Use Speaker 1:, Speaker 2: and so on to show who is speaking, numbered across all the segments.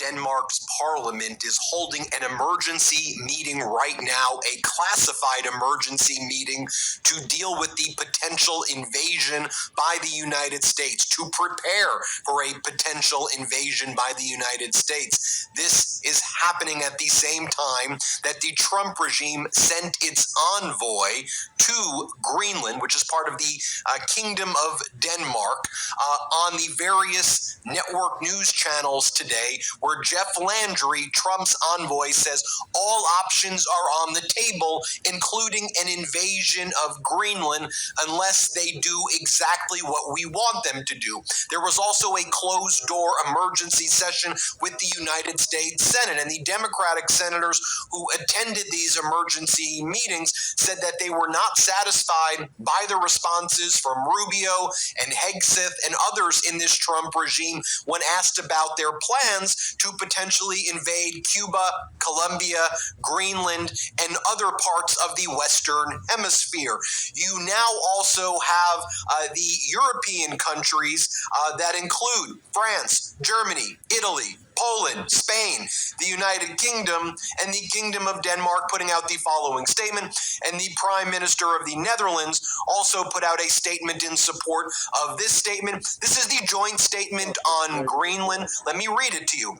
Speaker 1: Denmark's parliament is holding an emergency meeting right now, a classified emergency meeting to deal with the potential invasion by the United States, to prepare for a potential invasion by the United States. This is happening at the same time that the Trump regime sent its envoy to Greenland, which is part of the Kingdom of Denmark, on the various network news channels today, where Jeff Landry, Trump's envoy, says all options are on the table, including an invasion of Greenland, unless they do exactly what we want them to do. There was also a closed-door emergency session with the United States Senate, and the Democratic senators who attended these emergency meetings said that they were not satisfied by the responses from Rubio and Hegseth and others in this Trump regime when asked about their plans to potentially invade Cuba, Colombia, Greenland, and other parts of the Western Hemisphere. You now also have the European countries that include France, Germany, Italy, Poland, Spain, the United Kingdom, and the Kingdom of Denmark putting out the following statement. And the Prime Minister of the Netherlands also put out a statement in support of this statement. This is the joint statement on Greenland. Let me read it to you.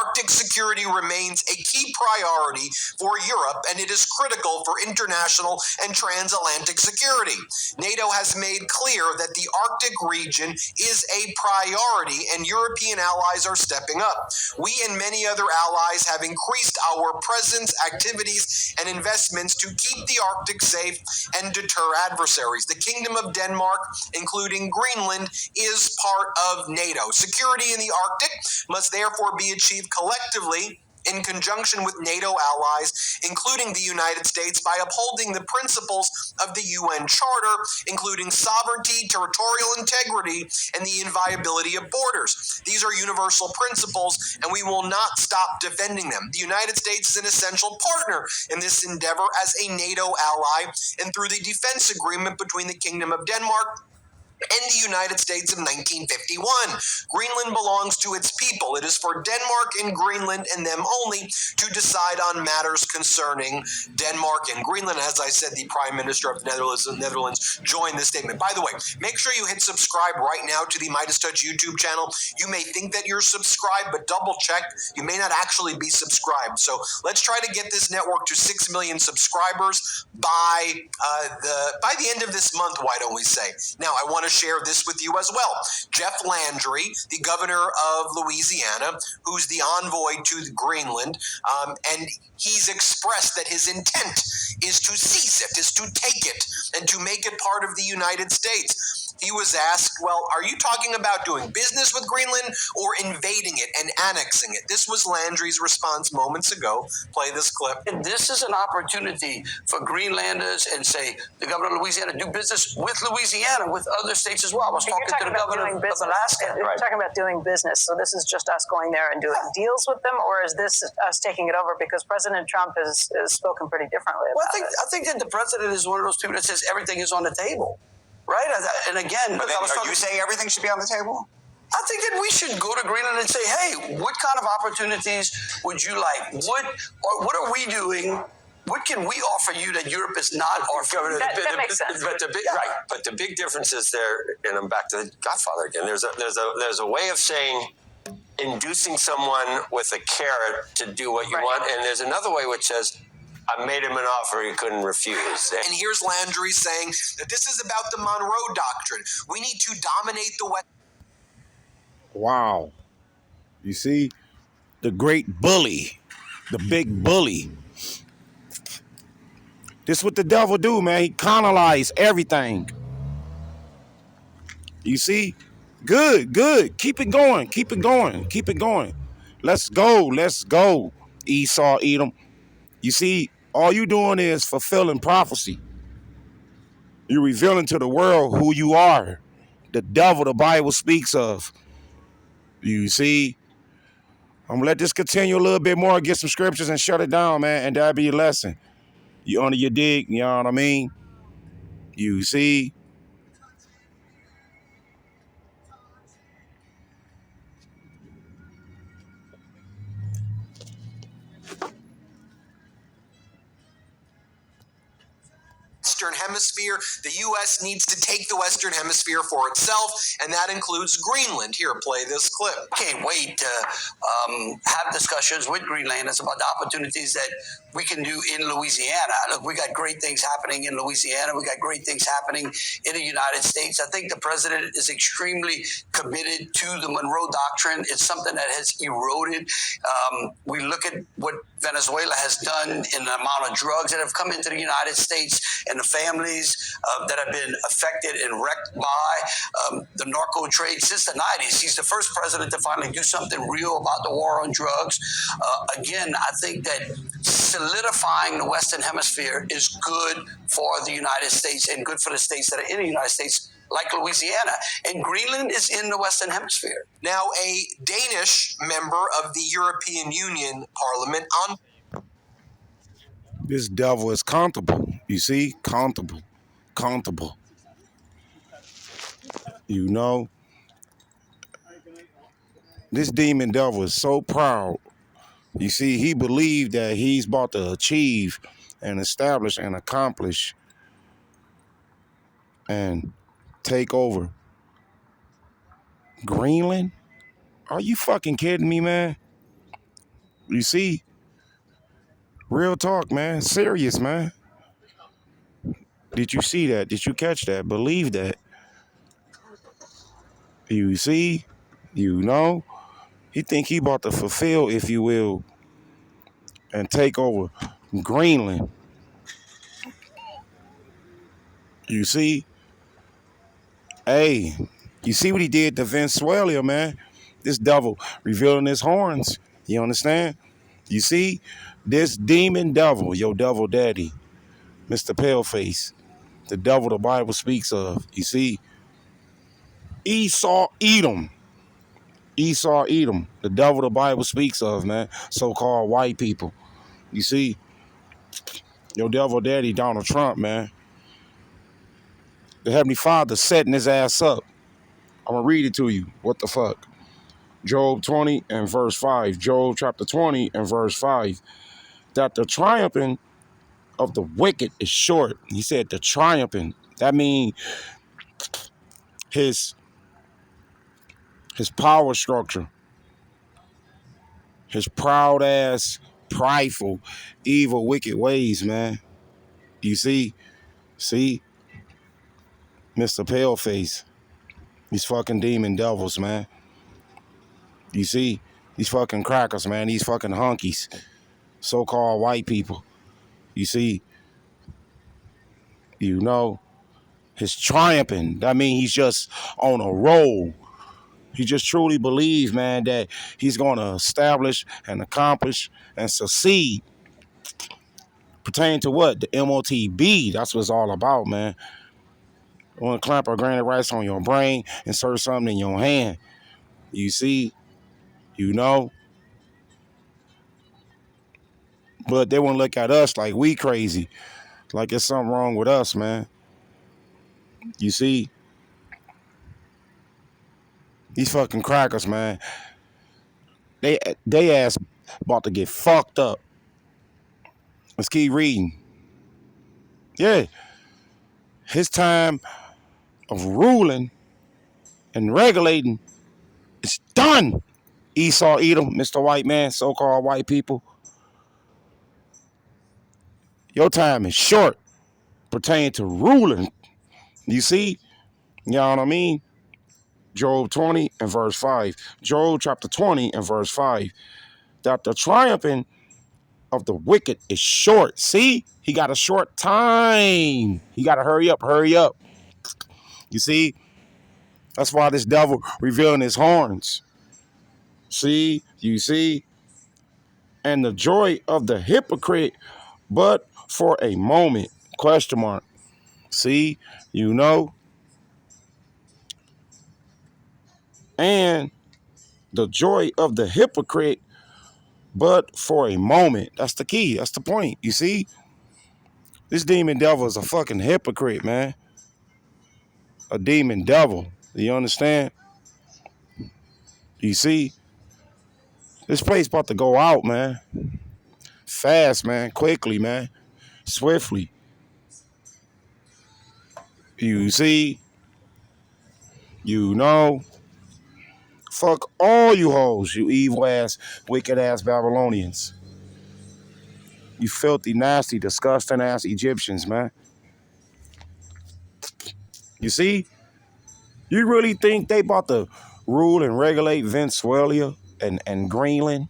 Speaker 1: Arctic security remains a key priority for Europe, and it is critical for international and transatlantic security. NATO has made clear that the Arctic region is a priority, and European allies are stepping up. We and many other allies have increased our presence, activities, and investments to keep the Arctic safe and deter adversaries. The Kingdom of Denmark, including Greenland, is part of NATO. Security in the Arctic must therefore be achieved collectively in conjunction with NATO allies, including the United States, by upholding the principles of the UN Charter, including sovereignty, territorial integrity, and the inviolability of borders. These are universal principles, and we will not stop defending them. The United States is an essential partner in this endeavor as a NATO ally, and through the defense agreement between the Kingdom of Denmark and the United States of 1951. Greenland belongs to its people. It is for Denmark and Greenland and them only to decide on matters concerning Denmark and Greenland. As I said, the Prime Minister of the Netherlands joined this statement. By the way, make sure you hit subscribe right now to the Midas Touch YouTube channel. You may think that you're subscribed, but double check. You may not actually be subscribed. So let's try to get this network to 6 million subscribers by the end of this month, why don't we say? Now, I want to share this with you as well. Jeff Landry, the governor of Louisiana, who's the envoy to Greenland, and he's expressed that his intent is to seize it, is to take it, and to make it part of the United States. He was asked, well, are you talking about doing business with Greenland or invading it and annexing it? This was Landry's response moments ago. Play this clip.
Speaker 2: And this is an opportunity for Greenlanders and, say, the governor of Louisiana, do business with Louisiana, with other states as well. I was talking to the governor of Alaska.
Speaker 3: You're talking about doing business, so this is just us going there and doing deals with them, or is this us taking it over? Because President Trump has spoken pretty differently about it.
Speaker 2: I think that the president is one of those people that says everything is on the table. Right? And again,
Speaker 4: but then, are you saying everything should be on the table?
Speaker 2: I think that we should go to Greenland and say, hey, what kind of opportunities would you like? What are we doing? What can we offer you that Europe is not offering?
Speaker 3: That makes sense.
Speaker 5: But the big difference is there, and I'm back to the Godfather again. There's a way of saying inducing someone with a carrot to do what you want, and there's another way which says, I made him an offer he couldn't refuse.
Speaker 1: And here's Landry saying that this is about the Monroe Doctrine. We need to dominate the West.
Speaker 6: Wow. You see? The great bully. The big bully. This is what the devil do, man. He colonize everything. You see? Good. Keep it going. Keep it going. Let's go. Esau, Edom. You see, all you doing is fulfilling prophecy. You're revealing to the world who you are. The devil the Bible speaks of. You see? I'm going to let this continue a little bit more, get some scriptures and shut it down, man, and that'll be your lesson. You under your dig, you know what I mean? You see?
Speaker 1: Western Hemisphere. The U.S. needs to take the Western Hemisphere for itself, and that includes Greenland. Here, play this clip.
Speaker 2: Can't wait to have discussions with Greenlanders about the opportunities that we can do in Louisiana. Look, we got great things happening in Louisiana. We got great things happening in the United States. I think the president is extremely committed to the Monroe Doctrine. It's something that has eroded. We look at what Venezuela has done in the amount of drugs that have come into the United States and the families that have been affected and wrecked by the narco trade since the 90s. He's the first president to finally do something real about the war on drugs. Again, I think that solidifying the Western Hemisphere is good for the United States and good for the states that are in the United States, like Louisiana. And Greenland is in the Western Hemisphere.
Speaker 1: Now, a Danish member of the European Union Parliament on
Speaker 6: This devil is comfortable. You see? Comfortable. Comfortable. You know? This demon devil is so proud. You see, he believed that he's about to achieve and establish and accomplish and take over Greenland? Are you fucking kidding me, man? You see? Real talk, man. Serious, man. Did you see that? Did you catch that? Believe that. You see? You know? He think he about to fulfill, if you will, and take over Greenland. You see? Hey, you see what he did to Venezuela, man? This devil revealing his horns. You understand? You see? This demon devil, your devil daddy, Mr. Paleface, the devil the Bible speaks of. You see? Esau Edom. Esau Edom, the devil the Bible speaks of, man. So-called white people. You see? Your devil daddy, Donald Trump, man. The Heavenly Father setting his ass up. I'm going to read it to you. What the fuck? Job 20 and verse 5. Job chapter 20 and verse 5. That the triumphing of the wicked is short. He said the triumphing. That means his power structure. His proud ass, prideful, evil, wicked ways, man. You see? See? Mr. Paleface. These fucking demon devils, man. You see? These fucking crackers, man. These fucking hunkies. So-called white people. You see? You know? His triumphing. That means he's just on a roll. He just truly believes, man, that he's going to establish and accomplish and succeed. Pertaining to what? The MOTB. That's what it's all about, man. You want to clamp a granite rice on your brain, insert something in your hand. You see? You know? But they want to look at us like we crazy. Like there's something wrong with us, man. You see? These fucking crackers, man. They ass about to get fucked up. Let's keep reading. Yeah. His time of ruling and regulating is done. Esau Edom, Mr. White Man, so-called white people. Your time is short pertaining to ruling. You see? You know what I mean? Job 20 and verse 5. Job chapter 20 and verse 5. That the triumphing of the wicked is short. See? He got a short time. He got to hurry up, hurry up. You see? That's why this devil revealing his horns. See? You see? And the joy of the hypocrite, but for a moment. Question mark. See? You know? And the joy of the hypocrite, but for a moment. That's the key. That's the point. You see? This demon devil is a fucking hypocrite, man. A demon devil. Do you understand? You see? This place about to go out, man. Fast, man. Quickly, man. Swiftly. You see? You know? Fuck all you hoes, you evil ass, wicked ass Babylonians. You filthy, nasty, disgusting ass Egyptians, man. You see? You really think they about to rule and regulate Venezuela and Greenland?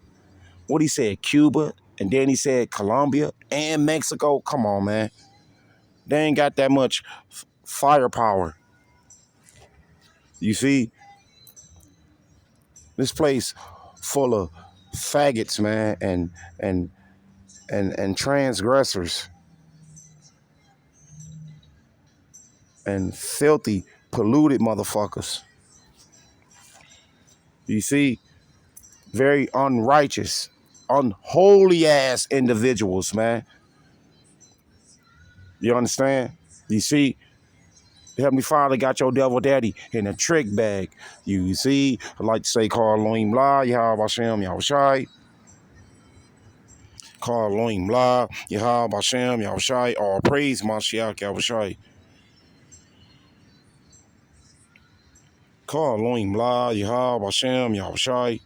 Speaker 6: What he said, Cuba, and then he said Colombia and Mexico? Come on, man. They ain't got that much firepower. You see? This place full of faggots, man, and transgressors and filthy, polluted motherfuckers. You see? Very unrighteous, unholy ass individuals, man. You understand? You see? The Heavenly Father got your devil daddy in a trick bag. You see? I like to say, call Elohim Blah, Yahweh Hashem, Yahweh Shai. Call Elohim Blah, Yahweh Hashem, Yahweh Shai. All praise Mashiach, Yahweh Shai. Call Elohim Blah, Yahweh Hashem, Yahweh Shai.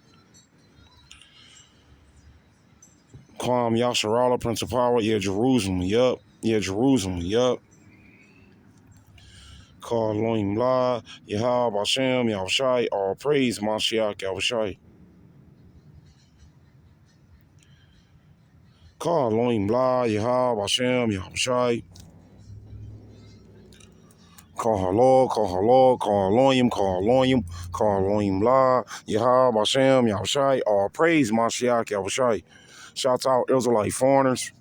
Speaker 6: Call Yasharala, Prince of Power, yeah, Jerusalem, yup. Yeah, Jerusalem, yup. Call Elohim Blah, Yahweh Hashem, Yahweh Shai. All praise Mashiach, Yahweh Shai. Call Elohim Blah, Yahweh Hashem, Yahweh Shai. Call Halal, call Halal, call Elohim, call Elohim, call Elohim Blah, Yahweh Hashem, Yahweh Shai. All praise Mashiach, Yahweh Shai. Shouts out Israelite foreigners.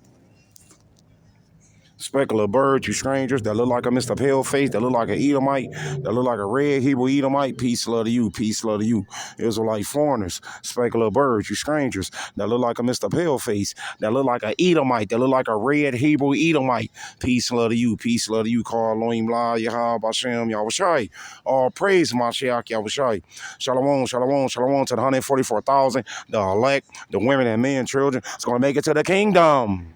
Speaker 6: Specular birds, you strangers that look like a Mr. Paleface, that look like an Edomite, that look like a red Hebrew Edomite. Peace, love to you. Peace, love to you. Israelite foreigners, specular birds, you strangers that look like a Mr. Paleface, that look like an Edomite, that look like a red Hebrew Edomite. Peace, love to you. Peace, love to you. Call Elohim Blah, Yahweh Hashem, Yahweh Shai. All praise Mashiach, Yahweh Shai. Shalom, shalom, shalom to the 144,000, the elect, the women and men, children. It's going to make it to the kingdom.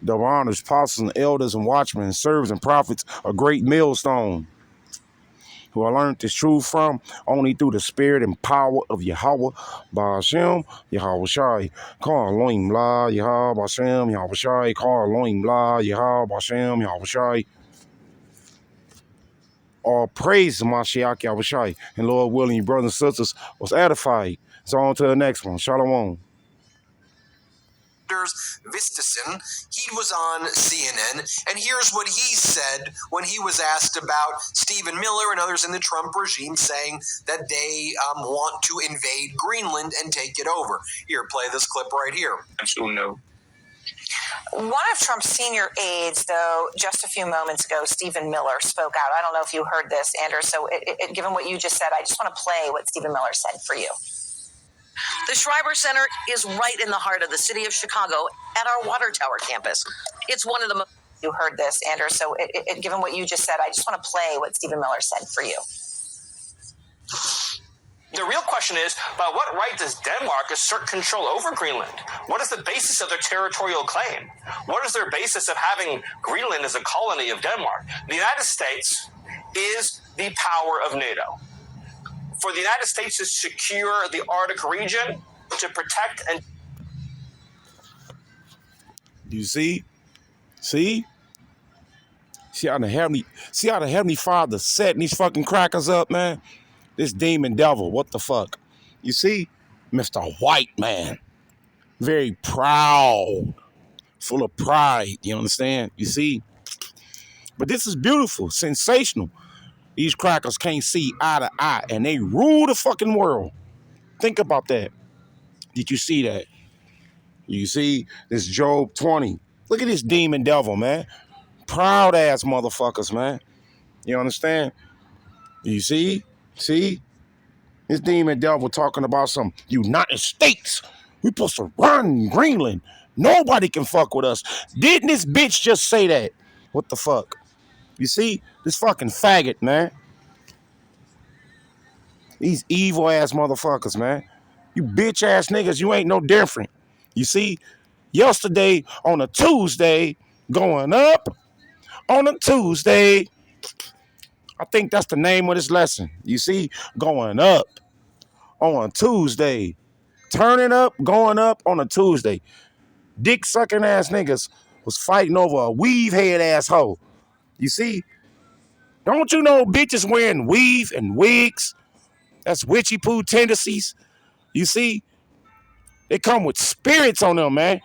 Speaker 6: The honors, apostles, and elders, and watchmen, and servants, and prophets, a great millstone, who I learned this truth from only through the spirit and power of Yahweh, Ba'ashem, Yahweh Shai. Call Elohim Blah, Yahweh Hashem, Yahweh Shai. Call Elohim Blah, Yahweh Hashem, Yahweh Shai. All praise to Mashiach, Yahweh Shai. And Lord willing, you brothers and sisters was edified. So on to the next one. Shalom.
Speaker 1: Vistisen, he was on CNN, and here's what he said when he was asked about Stephen Miller and others in the Trump regime saying that they want to invade Greenland and take it over. Here, play this clip right here.
Speaker 7: Absolutely no.
Speaker 8: One of Trump's senior aides, though, just a few moments ago, Stephen Miller, spoke out. I don't know if you heard this, Andrew, so given what you just said, I just want to play what Stephen Miller said for you.
Speaker 9: The Schreiber Center is right in the heart of the city of Chicago at our Water Tower campus. It's one of the most...
Speaker 8: You heard this, Andrew, so given what you just said, I just want to play what Stephen Miller said for you.
Speaker 7: The real question is, by what right does Denmark assert control over Greenland? What is the basis of their territorial claim? What is their basis of having Greenland as a colony of Denmark? The United States is the power of NATO. For the United States to secure the Arctic region, to protect and...
Speaker 6: You see? See? See how the Heavenly Father setting these fucking crackers up, man? This demon devil, what the fuck? You see? Mr. White Man. Very proud. Full of pride, you understand? You see? But this is beautiful, sensational. These crackers can't see eye to eye, and they rule the fucking world. Think about that. Did you see that? You see this Job 20. Look at this demon devil, man. Proud ass motherfuckers, man. You understand? You see? See? This demon devil talking about some United States. We supposed to run Greenland. Nobody can fuck with us. Didn't this bitch just say that? What the fuck? You see? This fucking faggot, man. These evil ass motherfuckers, man. You bitch ass niggas, you ain't no different. You see? Yesterday on a Tuesday, going up On a Tuesday. I think that's the name of this lesson. You see, going up on a Tuesday. Turning up, going up on a Tuesday. Dick sucking ass niggas was fighting over a weave head asshole. You see, don't you know bitches wearing weave and wigs? That's witchy poo tendencies. You see, they come with spirits on them, man.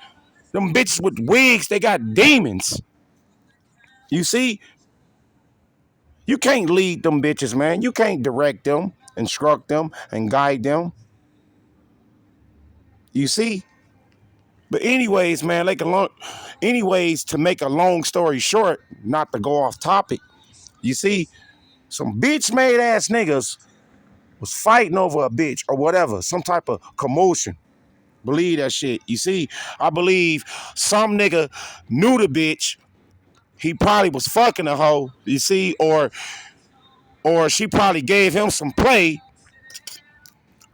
Speaker 6: Them bitches with wigs, they got demons. You see, you can't lead them bitches, man. You can't direct them, instruct them, and guide them. You see? But anyways, man, to make a long story short, not to go off topic, you see, some bitch made ass niggas was fighting over a bitch or whatever, some type of commotion. Believe that shit. You see, I believe some nigga knew the bitch. He probably was fucking a hoe, you see, or she probably gave him some play.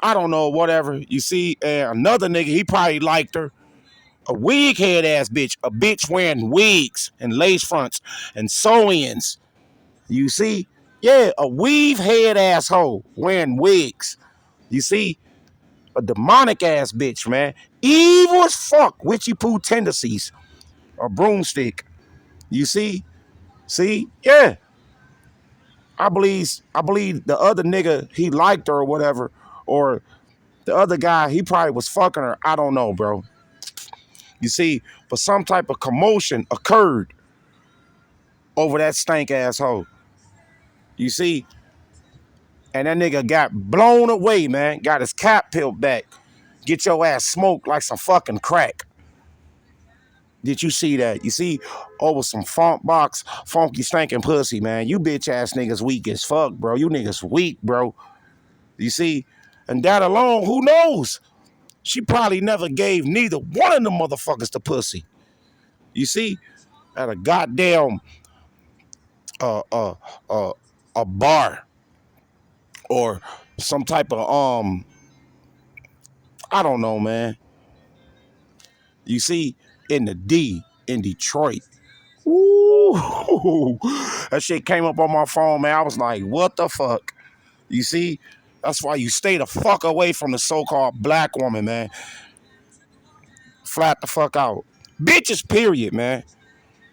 Speaker 6: I don't know, whatever. You see, another nigga, he probably liked her. A wig head ass bitch, a bitch wearing wigs and lace fronts and sew-ins. You see? Yeah, a weave head asshole wearing wigs. You see? A demonic ass bitch, man. Evil as fuck, witchy poo tendencies. A broomstick. You see? See? Yeah. I believe the other nigga, he liked her or whatever, or the other guy, he probably was fucking her. I don't know, bro. You see, but some type of commotion occurred over that stank asshole. You see? And that nigga got blown away, man. Got his cap peeled back. Get your ass smoked like some fucking crack. Did you see that? You see, over some funky stankin' pussy, man. You bitch ass niggas weak as fuck, bro. You niggas weak, bro. You see? And that alone, who knows? She probably never gave neither one of them motherfuckers the pussy. You see? At a goddamn a bar or some type of I don't know, man. You see, in Detroit. Ooh, that shit came up on my phone, man. I was like, what the fuck? You see? That's why you stay the fuck away from the so-called black woman, man. Flat the fuck out. Bitches, period, man.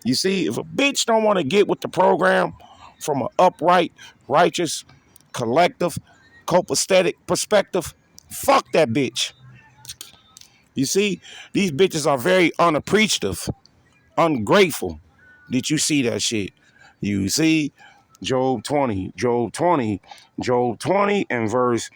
Speaker 6: You see, if a bitch don't want to get with the program from an upright, righteous, collective, copacetic perspective, fuck that bitch. You see, these bitches are very unappreciative, ungrateful. Did you see that shit? You see, Job 20 and verse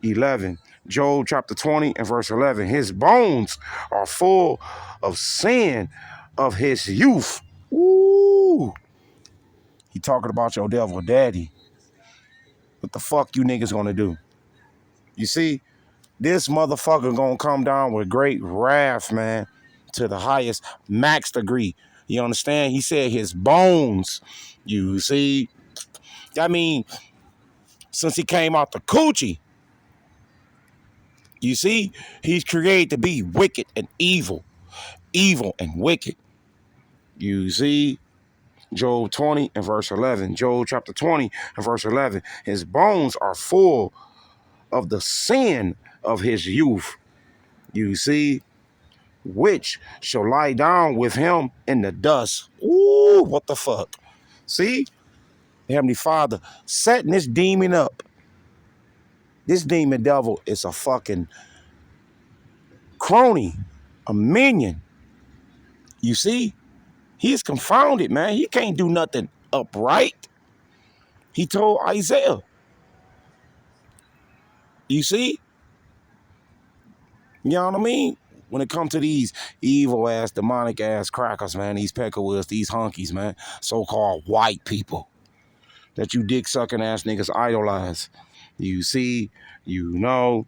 Speaker 6: 11. Job chapter 20 and verse 11. His bones are full of sin of his youth. Ooh. He talking about your devil daddy. What the fuck you niggas gonna do? You see, this motherfucker gonna come down with great wrath, man, to the highest max degree. You understand? He said his bones. You see? I mean, since he came out the coochie, you see, he's created to be wicked and evil and wicked. You see, Job 20 and verse 11. Job chapter 20 and verse 11. His bones are full of the sin of his youth. You see, which shall lie down with him in the dust. Ooh, what the fuck? See, Heavenly Father setting this demon up. This demon devil is a fucking crony, a minion. You see, he's confounded, man. He can't do nothing upright. He told Isaiah. You see? You know what I mean? When it comes to these evil ass, demonic ass crackers, man, these peckerwoods, these hunkies, man, so-called white people that you dick sucking ass niggas idolize. You see, you know.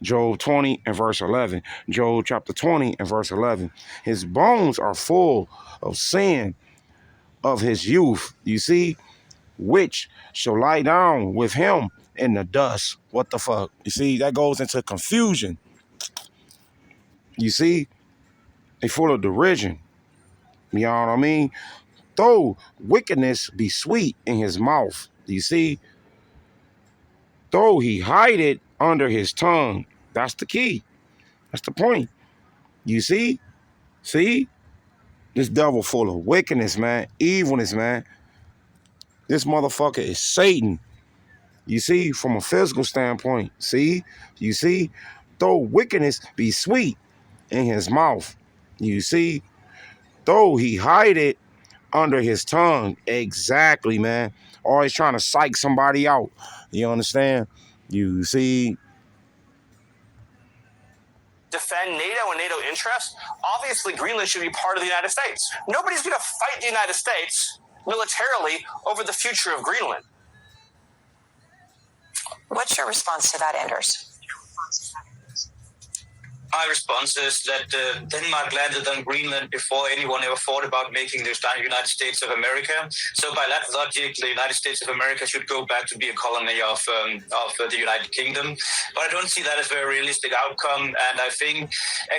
Speaker 6: Job 20 and verse 11. Job chapter 20 and verse 11. His bones are full of sin of his youth. You see, which shall lie down with him in the dust. What the fuck? You see, that goes into confusion. You see? They full of derision. You know what I mean? Though wickedness be sweet in his mouth. You see? Though he hide it under his tongue. That's the key. That's the point. You see? See? This devil full of wickedness, man. Evilness, man. This motherfucker is Satan. You see? From a physical standpoint. See? You see? Though wickedness be sweet in his mouth. You see? Though he hide it under his tongue. Exactly, man. Always trying to psych somebody out. You understand? You see?
Speaker 7: Defend NATO and NATO interests, obviously Greenland should be part of the United States. Nobody's going to fight the United States militarily over the future of Greenland.
Speaker 8: What's your response to that, Anders?
Speaker 10: My response is that Denmark landed on Greenland before anyone ever thought about making the United States of America. So by that logic, the United States of America should go back to be a colony of the United Kingdom. But I don't see that as a very realistic outcome. And I think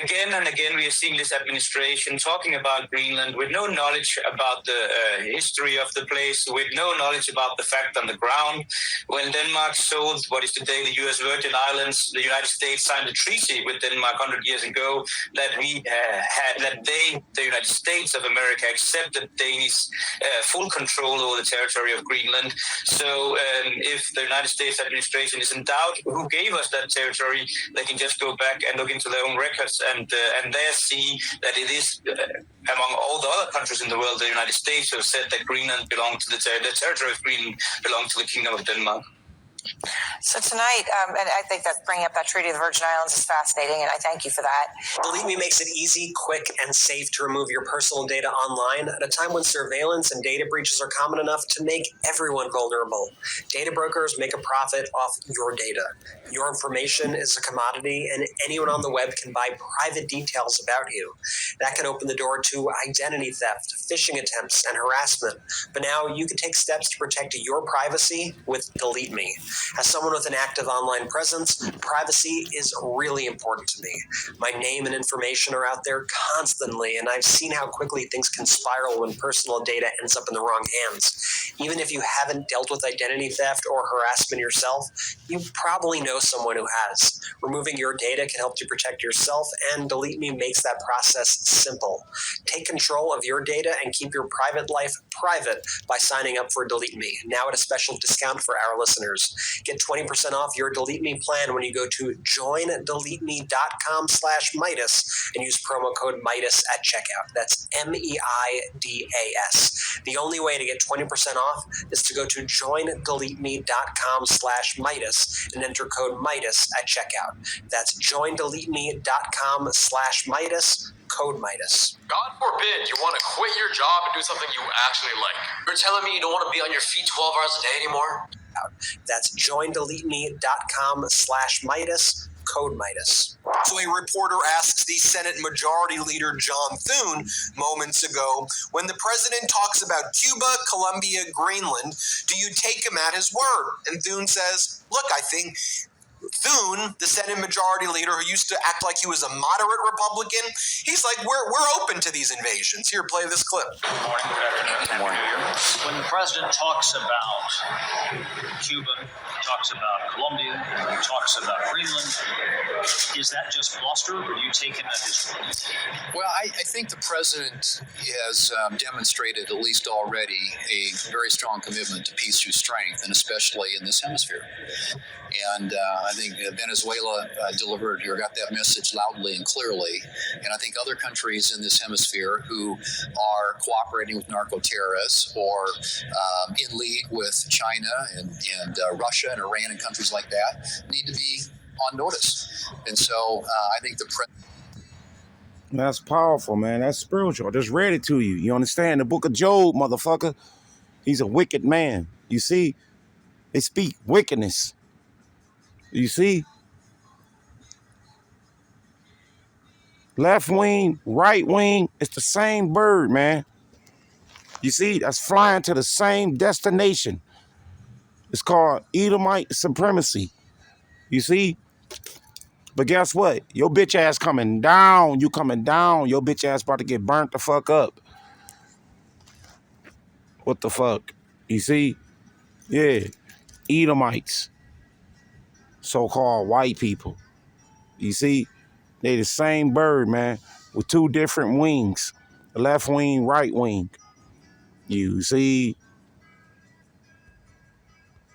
Speaker 10: again and again we are seeing this administration talking about Greenland with no knowledge about the history of the place, with no knowledge about the fact on the ground. When Denmark sold what is today the U.S. Virgin Islands, the United States signed a treaty with Denmark 100 years ago that the United States of America accepted Danish full control over the territory of Greenland. So if the United States administration is in doubt who gave us that territory, they can just go back and look into their own records and there see that it is among all the other countries in the world, the United States who have said that Greenland belonged to the territory of Greenland belonged to the Kingdom of Denmark.
Speaker 8: So tonight, and I think that bringing up that Treaty of the Virgin Islands is fascinating, and I thank you for that.
Speaker 1: Delete Me makes it easy, quick, and safe to remove your personal data online at a time when surveillance and data breaches are common enough to make everyone vulnerable. Data brokers make a profit off your data. Your information is a commodity, and anyone on the web can buy private details about you. That can open the door to identity theft, phishing attempts, and harassment. But now you can take steps to protect your privacy with Delete Me. As someone with an active online presence, privacy is really important to me. My name and information are out there constantly, and I've seen how quickly things can spiral when personal data ends up in the wrong hands. Even if you haven't dealt with identity theft or harassment yourself, you probably know someone who has. Removing your data can help you protect yourself, and Delete Me makes that process simple. Take control of your data and keep your private life private by signing up for Delete Me, now at a special discount for our listeners. Get 20% off your Delete Me plan when you go to joindeleteme.com/Midas and use promo code Midas at checkout. That's MEIDAS. The only way to get 20% off is to go to joindeleteme.com/Midas and enter code Midas at checkout. That's joindeleteme.com/Midas, code Midas.
Speaker 11: God forbid you want to quit your job and do something you actually like. You're telling me you don't want to be on your feet 12 hours a day anymore?
Speaker 1: That's joindeleteme.com/Midas, code Midas. So a reporter asks the Senate Majority Leader John Thune moments ago, when the president talks about Cuba, Colombia, Greenland, do you take him at his word? And Thune says, look, I think Thune, the Senate Majority Leader who used to act like he was a moderate Republican, he's like, we're open to these invasions. Here, play this clip.
Speaker 12: Good morning, good afternoon. Good morning. When the president talks about Cuba, talks about Colombia, talks about Greenland, is that just bluster, or do you take him at his word?
Speaker 13: Well, I think the president has demonstrated, at least already, a very strong commitment to peace through strength, and especially in this hemisphere. And I think Venezuela delivered or got that message loudly and clearly. And I think other countries in this hemisphere who are cooperating with narco-terrorists or in league with China and Russia and Iran and countries like that need to be on notice. And so I think the
Speaker 6: That's powerful, man. That's spiritual. I just read it to you. You understand? The book of Job, motherfucker. He's a wicked man. You see? They speak wickedness. You see? Left wing, right wing, it's the same bird, man. You see? That's flying to the same destination. It's called Edomite supremacy. You see? But guess what? Your bitch ass coming down. You coming down. Your bitch ass about to get burnt the fuck up. What the fuck? You see? Yeah. Edomites. So-called white people. You see? They the same bird, man, with two different wings. Left wing, right wing. You see?